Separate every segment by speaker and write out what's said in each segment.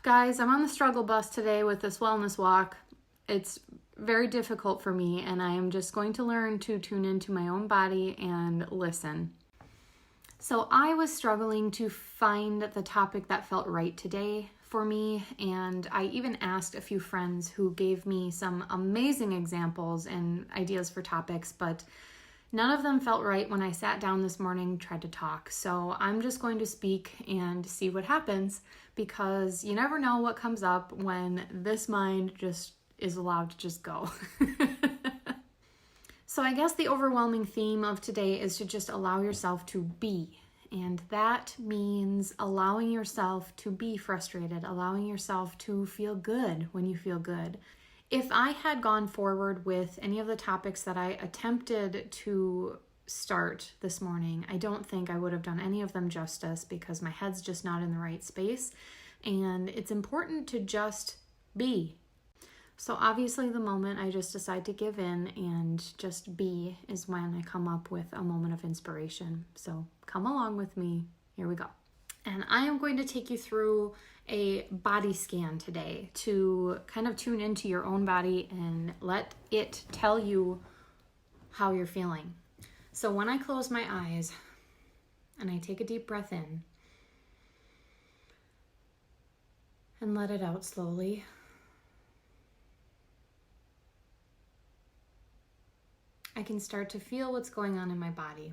Speaker 1: Guys, I'm on the struggle bus today with this wellness walk. It's very difficult for me, and I am just going to learn to tune into my own body and listen. So I was struggling to find the topic that felt right today for me, and I even asked a few friends who gave me some amazing examples and ideas for topics, but none of them felt right when I sat down this morning, tried to talk. So I'm just going to speak and see what happens, because you never know what comes up when this mind just is allowed to just go. So I guess the overwhelming theme of today is to just allow yourself to be. And that means allowing yourself to be frustrated, allowing yourself to feel good when you feel good. If I had gone forward with any of the topics that I attempted to start this morning, I don't think I would have done any of them justice, because my head's just not in the right space. And it's important to just be. So obviously the moment I just decide to give in and just be is when I come up with a moment of inspiration. So come along with me. Here we go. And I am going to take you through a body scan today to kind of tune into your own body and let it tell you how you're feeling. So when I close my eyes and I take a deep breath in and let it out slowly, I can start to feel what's going on in my body.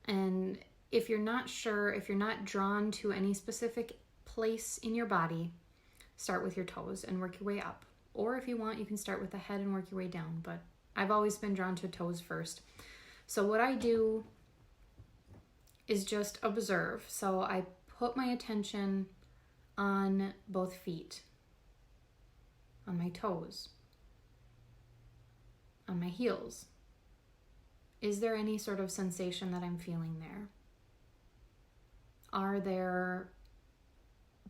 Speaker 1: And if you're not sure, if you're not drawn to any specific place in your body, start with your toes and work your way up. Or if you want, you can start with the head and work your way down. But I've always been drawn to toes first. So what I do is just observe. So I put my attention on both feet, on my toes, on my heels. Is there any sort of sensation that I'm feeling there? Are there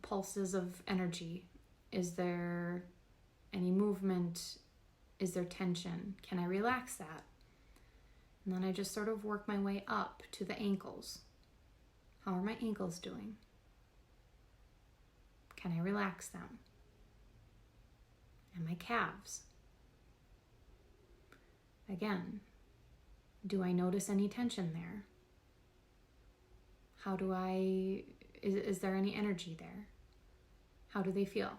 Speaker 1: pulses of energy? Is there any movement? Is there tension? Can I relax that? And then I just sort of work my way up to the ankles. How are my ankles doing? Can I relax them? And my calves? Again, do I notice any tension there? How do is there any energy there? How do they feel?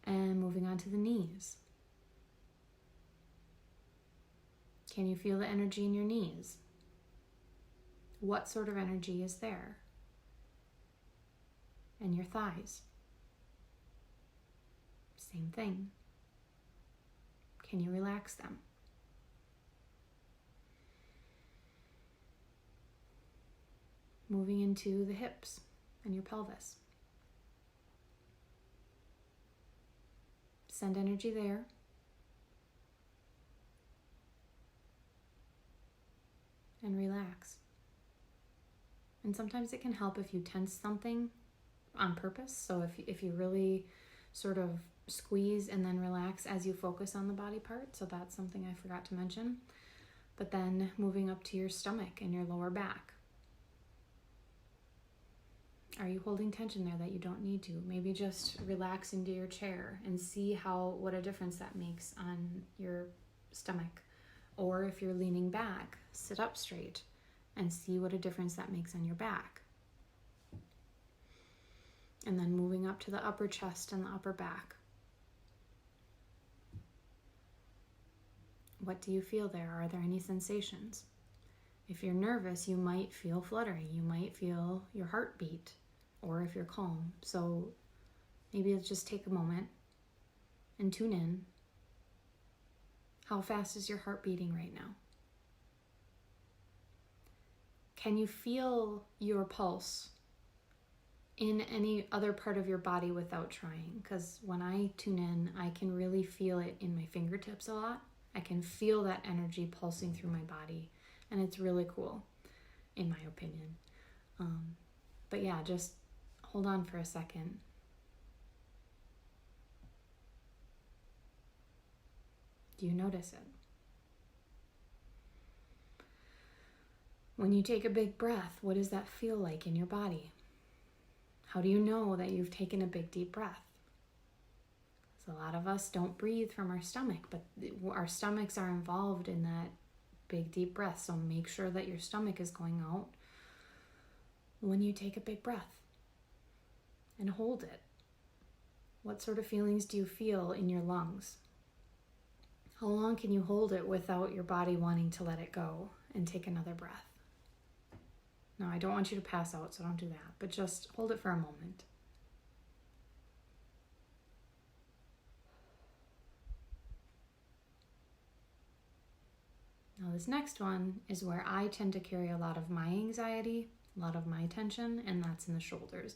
Speaker 1: And moving on to the knees. Can you feel the energy in your knees? What sort of energy is there? And your thighs? Same thing. Can you relax them? Moving into the hips and your pelvis. Send energy there. And relax. And sometimes it can help if you tense something on purpose. So if you really sort of squeeze and then relax as you focus on the body part. So that's something I forgot to mention. But then moving up to your stomach and your lower back. Are you holding tension there that you don't need to? Maybe just relax into your chair and see what a difference that makes on your stomach. Or if you're leaning back, sit up straight and see what a difference that makes on your back. And then moving up to the upper chest and the upper back. What do you feel there? Are there any sensations? If you're nervous, you might feel fluttering. You might feel your heartbeat. Or if you're calm. So maybe let's just take a moment and tune in. How fast is your heart beating right now? Can you feel your pulse in any other part of your body without trying? Because when I tune in, I can really feel it in my fingertips a lot. I can feel that energy pulsing through my body. And it's really cool, in my opinion. But yeah, just hold on for a second. Do you notice it? When you take a big breath, what does that feel like in your body? How do you know that you've taken a big deep breath? So a lot of us don't breathe from our stomach, but our stomachs are involved in that big deep breath. So make sure that your stomach is going out when you take a big breath, and hold it. What sort of feelings do you feel in your lungs? How long can you hold it without your body wanting to let it go and take another breath? Now, I don't want you to pass out, so don't do that, but just hold it for a moment. Now, this next one is where I tend to carry a lot of my anxiety, a lot of my tension, and that's in the shoulders.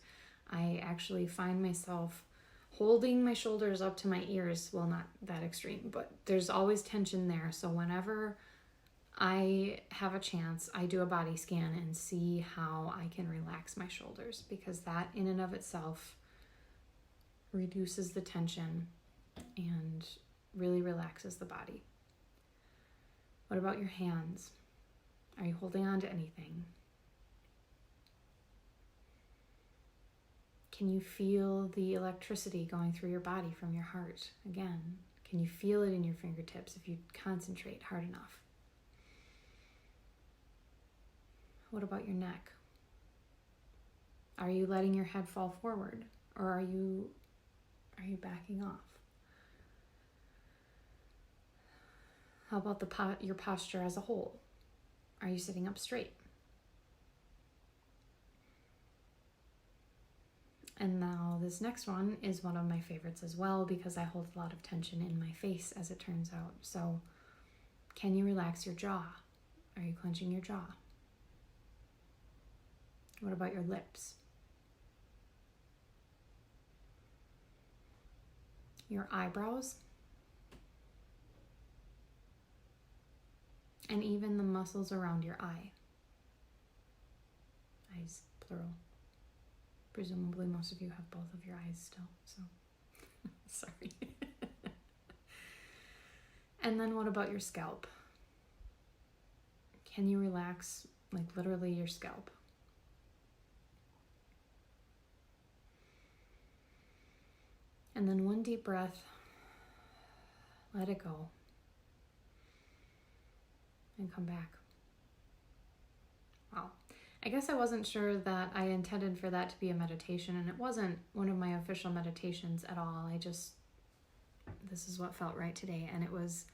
Speaker 1: I actually find myself holding my shoulders up to my ears. Well, not that extreme, but there's always tension there. So whenever I have a chance, I do a body scan and see how I can relax my shoulders, because that in and of itself reduces the tension and really relaxes the body. What about your hands? Are you holding on to anything? Can you feel the electricity going through your body from your heart? Again, can you feel it in your fingertips if you concentrate hard enough? What about your neck? Are you letting your head fall forward, or are you backing off? How about your posture as a whole? Are you sitting up straight? And now this next one is one of my favorites as well, because I hold a lot of tension in my face, as it turns out. So can you relax your jaw? Are you clenching your jaw? What about your lips? Your eyebrows? And even the muscles around your eye. Eyes, plural. Presumably most of you have both of your eyes still, so sorry. And then what about your scalp? Can you relax, like literally your scalp? And then one deep breath, let it go, and come back. Wow. I guess I wasn't sure that I intended for that to be a meditation, and it wasn't one of my official meditations at all. This is what felt right today, and it was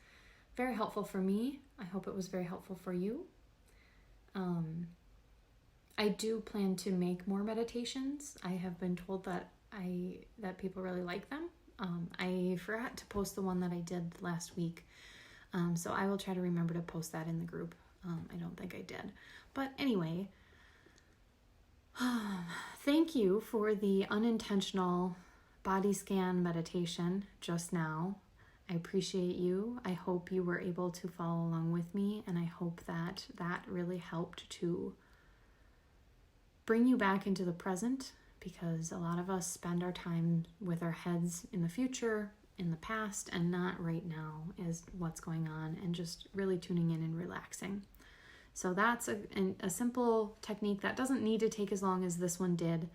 Speaker 1: very helpful for me. I hope it was very helpful for you. I do plan to make more meditations. I have been told that people really like them. I forgot to post the one that I did last week, so I will try to remember to post that in the group. I don't think I did, but anyway, thank you for the unintentional body scan meditation just now. I appreciate you. I hope you were able to follow along with me, and I hope that really helped to bring you back into the present, because a lot of us spend our time with our heads in the future, in the past, and not right now is what's going on, and just really tuning in and relaxing. So that's a simple technique that doesn't need to take as long as this one did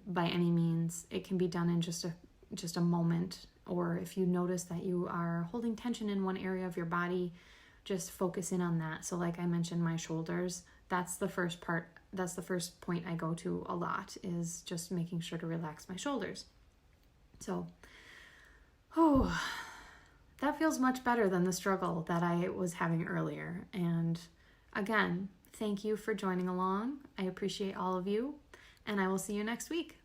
Speaker 1: by any means. It can be done in just a moment, or if you notice that you are holding tension in one area of your body, just focus in on that. So like I mentioned, my shoulders, that's the first point I go to a lot, is just making sure to relax my shoulders. So, that feels much better than the struggle that I was having earlier. And again, thank you for joining along. I appreciate all of you, and I will see you next week.